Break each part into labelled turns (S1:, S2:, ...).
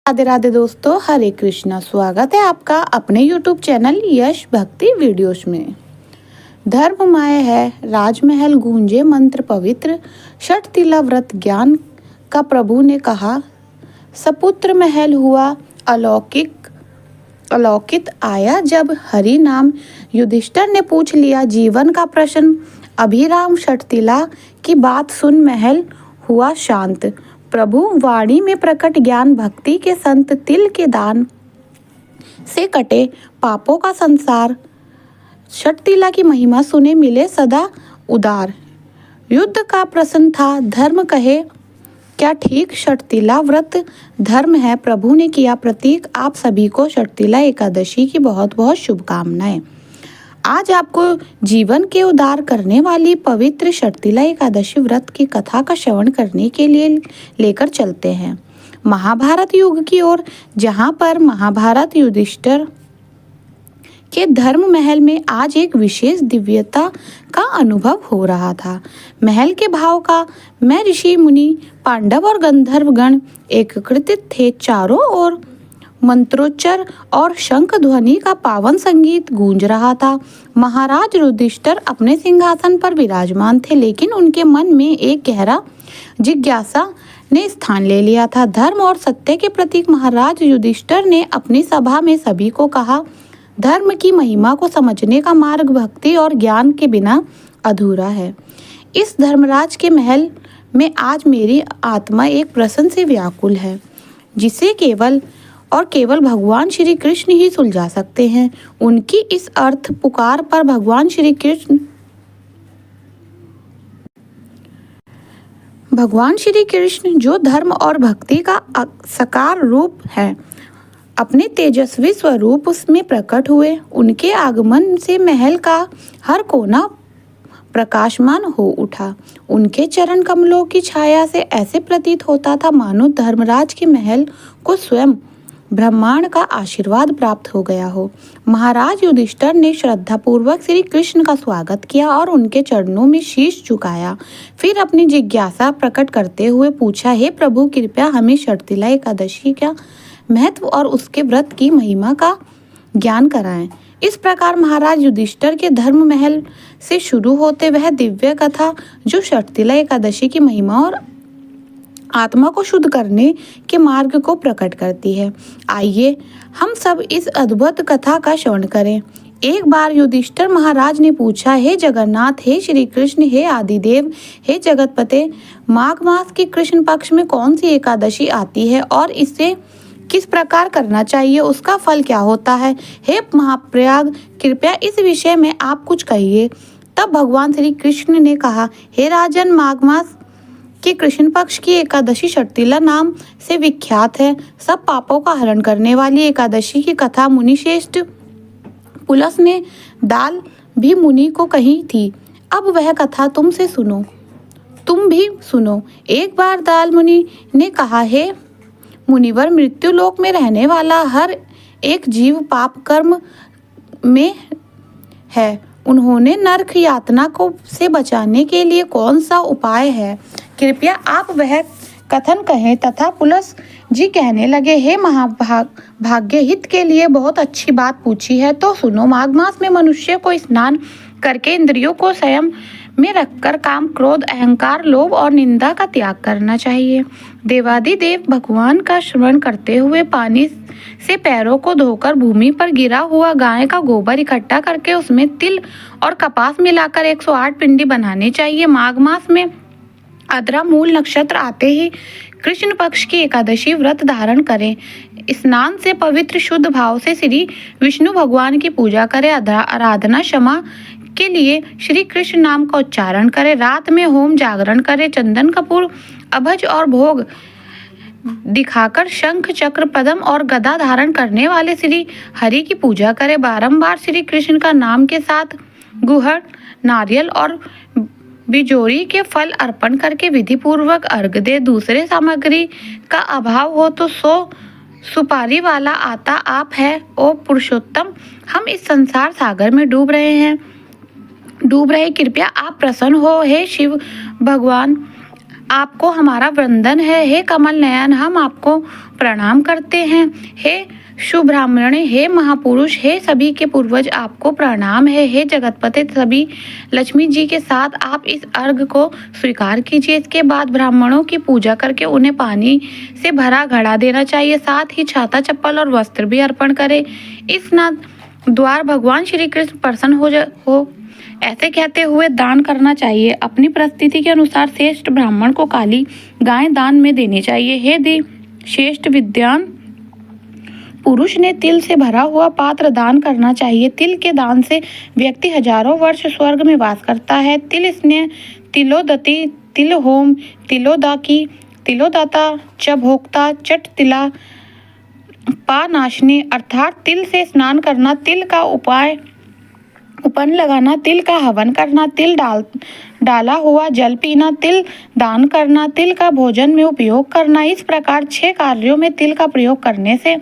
S1: राधे राधे दोस्तों, हरे कृष्णा। स्वागत है आपका अपने YouTube चैनल यश भक्ति वीडियोस में। धर्ममय है राजमहल, गूंजे मंत्र पवित्र, षट तिला व्रत ज्ञान का प्रभु ने कहा। सपुत्र महल हुआ अलौकित आया जब हरि नाम। युधिष्ठिर ने पूछ लिया जीवन का प्रश्न। अभिराम षट तिला की बात सुन महल हुआ शांत। प्रभु वाणी में प्रकट ज्ञान भक्ति के संत, तिल के दान से कटे पापों का संसार। षट तिला की महिमा सुने मिले सदा उदार। युद्ध का प्रश्न था धर्म कहे क्या ठीक। षट तिला व्रत धर्म है प्रभु ने किया प्रतीक। आप सभी को षट तिला एकादशी की बहुत बहुत शुभकामनाएं। आज आपको जीवन के उद्धार करने वाली पवित्र षट तिला एकादशी व्रत की कथा का श्रवण करने के लिए लेकर चलते हैं महाभारत युग की ओर, जहां पर महाभारत युधिष्ठिर के धर्म महल में आज एक विशेष दिव्यता का अनुभव हो रहा था। महल के भाव का मैं ऋषि मुनि, पांडव और गंधर्व गण एकत्रित थे। चारों ओर मंत्रोच्चार और शंख ध्वनि का पावन संगीत गूंज रहा था। महाराज युधिष्ठिर अपने सिंहासन पर विराजमान थे, लेकिन उनके मन में एक गहरा जिज्ञासा ने स्थान ले लिया था। धर्म और सत्य के प्रतीक महाराज युधिष्ठिर ने अपनी सभा में सभी को कहा, धर्म की महिमा को समझने का मार्ग भक्ति और ज्ञान के बिना अधूरा है। इस धर्मराज के महल में आज मेरी आत्मा एक प्रश्न से व्याकुल है, जिसे केवल भगवान श्री कृष्ण ही सुलझा सकते हैं। उनकी इस अर्थ पुकार पर भगवान श्री कृष्ण जो धर्म और भक्ति का साकार रूप है, अपने तेजस्वी स्वरूप उसमें प्रकट हुए। उनके आगमन से महल का हर कोना प्रकाशमान हो उठा। उनके चरण कमलों की छाया से ऐसे प्रतीत होता था मानो धर्मराज के महल को स्वयं ब्रह्मांड का आशीर्वाद प्राप्त हो गया हो। महाराज युधिष्ठिर ने श्रद्धापूर्वक श्री कृष्ण का स्वागत किया और उनके चरणों में शीश झुकाया। फिर अपनी जिज्ञासा प्रकट करते हुए पूछा, हे प्रभु, कृपया हमें षट तिला एकादशी का महत्व और उसके व्रत की महिमा का ज्ञान कराएं। इस प्रकार महाराज युधिष्ठिर के धर्म महल से शुरू होते वह दिव्य कथा जो षट तिला एकादशी की महिमा और आत्मा को शुद्ध करने के मार्ग को प्रकट करती है। आइए हम सब इस अद्भुत कथा का श्रवण करें। एक बार युधिष्ठिर महाराज ने पूछा, हे जगन्नाथ, हे श्री कृष्ण, हे आदिदेव, हे जगतपते, माघ मास की कृष्ण पक्ष में कौन सी एकादशी आती है और इसे किस प्रकार करना चाहिए, उसका फल क्या होता है? हे महाप्रयाग, कृपया इस विषय में आप कुछ कहिए। तब भगवान श्री कृष्ण ने कहा, हे राजन, माघ मास कि कृष्ण पक्ष की एकादशी षट तिला नाम से विख्यात है। सब पापों का हरण करने वाली एकादशी की कथा मुनिश्रेष्ठ पुलस ने दाल भी मुनि को कही थी। अब वह कथा तुम भी सुनो। एक बार दाल मुनि ने कहा, हे मुनिवर, मृत्यु लोक में रहने वाला हर एक जीव पाप कर्म में है। उन्होंने नरक यातना को से बचाने के लिए कौन सा उपाय है? कृपया आप वह कथन कहें। तथा पुलस जी कहने लगे, हे महाभाग्य, हित के लिए बहुत अच्छी बात पूछी है, तो सुनो। माघ मास में मनुष्य को स्नान करके इंद्रियों को संयम में रखकर काम, क्रोध, अहंकार, लोभ और निंदा का त्याग करना चाहिए। देवादिदेव भगवान का स्मरण करते हुए पानी से पैरों को धोकर भूमि पर गिरा हुआ गाय का गोबर इकट्ठा करके उसमें तिल और कपास मिलाकर 108 पिंडी बनानी चाहिए। माघ मास में आद्रा मूल नक्षत्र आते ही कृष्ण पक्ष की एकादशी व्रत धारण करें। स्नान से पवित्र शुद्ध भाव से श्री विष्णु भगवान की पूजा करें। आराधना क्षमा के लिए श्री कृष्ण नाम का उच्चारण करें। रात में होम जागरण करें। चंदन कपूर अभज और भोग दिखाकर शंख चक्र पद्म और गदा धारण करने वाले श्री हरि की पूजा करें। बारंबार श्री कृष्ण का नाम के साथ गुहर, नारियल और बिजोरी के फल अर्पण करके विधि पूर्वक अर्घ दे। दूसरे सामग्री का अभाव हो तो 100 सुपारी वाला आता आप है। ओ पुरुषोत्तम, हम इस संसार सागर में डूब रहे, कृपया आप प्रसन्न हो। हे शिव भगवान, आपको हमारा वंदन है। हे कमल नयन, हम आपको प्रणाम करते हैं। हे शुभब्राह्मणे, हे महापुरुष, हे सभी के पूर्वज, आपको प्रणाम है। हे जगतपते, सभी लक्ष्मी जी के साथ आप इस अर्घ को स्वीकार कीजिए। इसके बाद ब्राह्मणों की पूजा करके उन्हें पानी से भरा घड़ा देना चाहिए। साथ ही छाता, चप्पल और वस्त्र भी अर्पण करें। इस द्वार भगवान श्री कृष्ण प्रसन्न हो ऐसे कहते हुए दान करना चाहिए। अपनी परिस्थिति के अनुसार श्रेष्ठ ब्राह्मण को काली गाय दान में देनी चाहिए। हे देव श्रेष्ठ विद्वान पुरुष ने तिल से भरा हुआ पात्र दान करना चाहिए। तिल के दान से व्यक्ति हजारों वर्ष स्वर्ग में वास करता है। तिल स्नेह, तिलोदती, तिल होम, तिलोदाकी, तिलोदाता, च भोक्ता, चट तिला, पा नाशनी, अर्थात तिल से स्नान करना, तिल का उपन लगाना, तिल का हवन करना, तिल डाला हुआ जल पीना, तिल दान करना, तिल का भोजन में उपयोग करना। इस प्रकार 6 कार्यों में तिल का प्रयोग करने से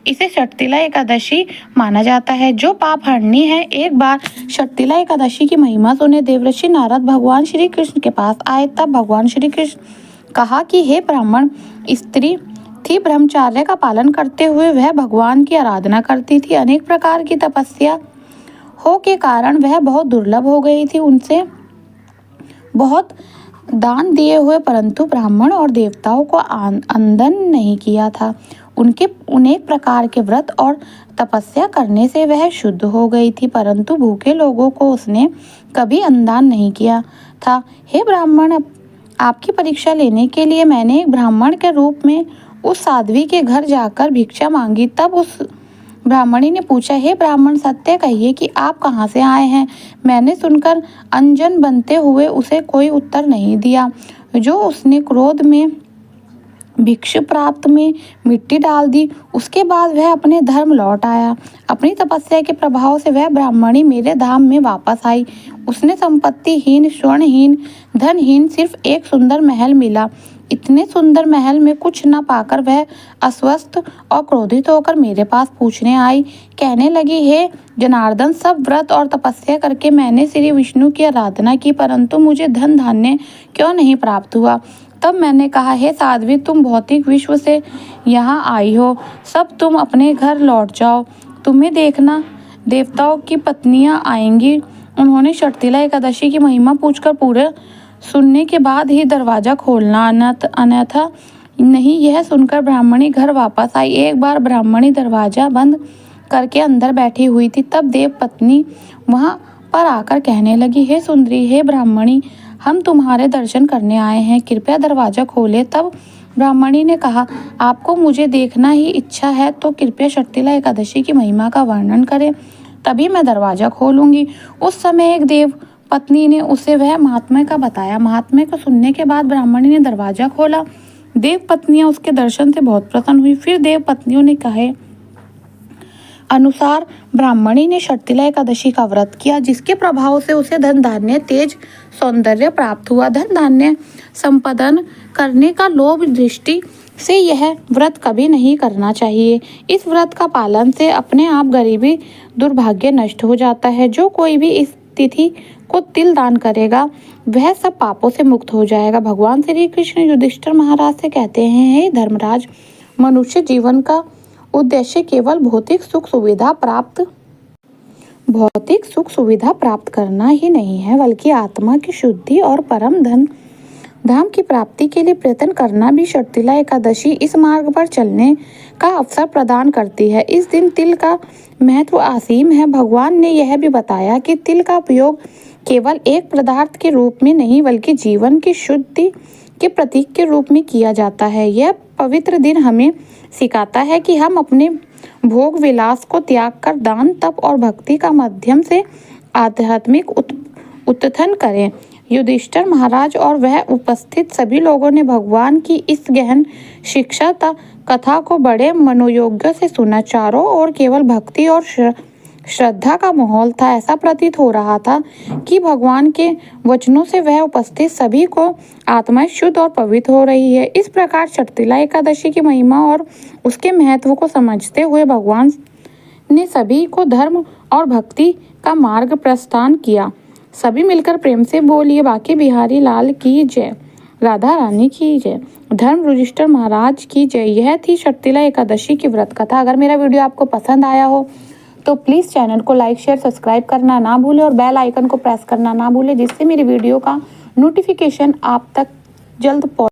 S1: इसे षटतिला एकादशी माना जाता है, जो पाप हरनी है। एक बार षटतिला एकादशी की महिमा सुने देवर्षि नारद भगवान श्री कृष्ण के पास आए। तब भगवान श्री कृष्ण कहा कि हे ब्राह्मण, स्त्री थी, ब्रह्मचार्य का पालन करते हुए वह भगवान की आराधना करती थी। अनेक प्रकार की तपस्या हो के कारण वह बहुत दुर्लभ हो गई थी। उनसे बहुत दान दिए हुए, परंतु ब्राह्मण और देवताओं को अंदन नहीं किया था। उनके अनेक प्रकार के व्रत और तपस्या करने से वह शुद्ध हो गई थी, परंतु भूखे लोगों को उसने कभी अन्नदान नहीं किया था। हे ब्राह्मण, आपकी परीक्षा लेने के लिए मैंने एक ब्राह्मण के रूप में उस साध्वी के घर जाकर भिक्षा मांगी। तब उस ब्राह्मणी ने पूछा, हे ब्राह्मण, सत्य कहिए कि आप कहाँ से आए हैं। मैंने सुनकर अंजन बनते हुए उसे कोई उत्तर नहीं दिया। जो उसने क्रोध में भिक्षा प्राप्त में मिट्टी डाल दी। उसके बाद वह अपने धर्म लौट आया। अपनी तपस्या के प्रभाव से वह ब्राह्मणी मेरे धाम में वापस आई। उसने संपत्तिहीन, स्वर्णहीन, धनहीन सिर्फ एक सुंदर महल मिला। इतने सुंदर महल में कुछ न पाकर वह अस्वस्थ और क्रोधित होकर मेरे पास पूछने आई। कहने लगी, हे जनार्दन, सब व्रत और तपस्या करके मैंने श्री विष्णु की आराधना की, परंतु मुझे धन धान्य क्यों नहीं प्राप्त हुआ। तब मैंने कहा, हे साध्वी, तुम भौतिक विश्व से यहाँ आई हो, सब तुम अपने घर लौट जाओ। तुम्हें देखना देवताओं की पत्नियाँ आएंगी। उन्होंने षटतिला एकादशी की महिमा पूछकर पूरे सुनने के बाद ही दरवाजा खोलना, अन्यथा नहीं। यह सुनकर ब्राह्मणी घर वापस आई। एक बार ब्राह्मणी दरवाजा बंद करके अंदर बैठी हुई थी। तब देव पत्नी वहां पर आकर कहने लगी, हे सुंदरी, हे ब्राह्मणी, हम तुम्हारे दर्शन करने आए हैं, कृपया दरवाजा खोले। तब ब्राह्मणी ने कहा, आपको मुझे देखना ही इच्छा है तो कृपया षटतिला एकादशी की महिमा का वर्णन करें, तभी मैं दरवाजा खोलूंगी। उस समय एक देव पत्नी ने उसे वह महात्म्य का बताया। महात्म्य को सुनने के बाद ब्राह्मणी ने दरवाजा खोला। देव पत्नियां उसके दर्शन से बहुत प्रसन्न हुई। फिर देव पत्नियों ने कहे अनुसार ब्राह्मणी ने षटतिला एकादशी का व्रत किया, जिसके प्रभाव से उसे धन धान्य, तेज, सौंदर्य प्राप्त हुआ। धन धान्य संपादन करने का लोभ दृष्टि से यह व्रत कभी नहीं करना चाहिए। इस व्रत का पालन से अपने आप गरीबी, दुर्भाग्य नष्ट हो जाता है। जो कोई भी इस तिथि को तिल दान करेगा वह सब पापों से मुक्त हो जाएगा। भगवान श्री कृष्ण युधिष्ठिर महाराज से कहते हैं, हे धर्मराज, मनुष्य जीवन का उद्देश्य केवल भौतिक सुख सुविधा प्राप्त करना ही नहीं है, बल्कि आत्मा की शुद्धि और परम धाम की प्राप्ति के लिए प्रयत्न करना भी। षटतिला एकादशी इस मार्ग पर चलने का अवसर प्रदान करती है। इस दिन तिल का महत्व असीम है। भगवान ने यह भी बताया कि तिल का उपयोग केवल एक पदार्थ के रूप में नहीं, बल्कि जीवन की शुद्धि के प्रतीक के रूप में किया जाता है। यह पवित्र दिन हमें सिखाता है कि हम अपने भोग विलास को त्याग कर दान, तप और भक्ति का माध्यम से आध्यात्मिक उत्थान करें। युधिष्ठिर महाराज और वह उपस्थित सभी लोगों ने भगवान की इस गहन शिक्षा कथा को बड़े मनोयोग से सुना। चारों ओर केवल भक्ति और श्रद्धा का माहौल था। ऐसा प्रतीत हो रहा था कि भगवान के वचनों से वह उपस्थित सभी को आत्मा शुद्ध और पवित्र हो रही है। इस प्रकार षटतिला एकादशी की महिमा और उसके महत्व को समझते हुए भगवान ने सभी को धर्म और भक्ति का मार्ग प्रस्थान किया। सभी मिलकर प्रेम से बोलिए, बांके बिहारी लाल की जय। राधा रानी की जय। धर्म रजिस्टर महाराज की जय। यह थी शर्तिला एकादशी की व्रत कथा। अगर मेरा वीडियो आपको पसंद आया हो तो प्लीज़ चैनल को लाइक शेयर सब्सक्राइब करना ना भूलें और बेल आइकन को प्रेस करना ना भूलें, जिससे मेरी वीडियो का नोटिफिकेशन आप तक जल्द पहुँचे।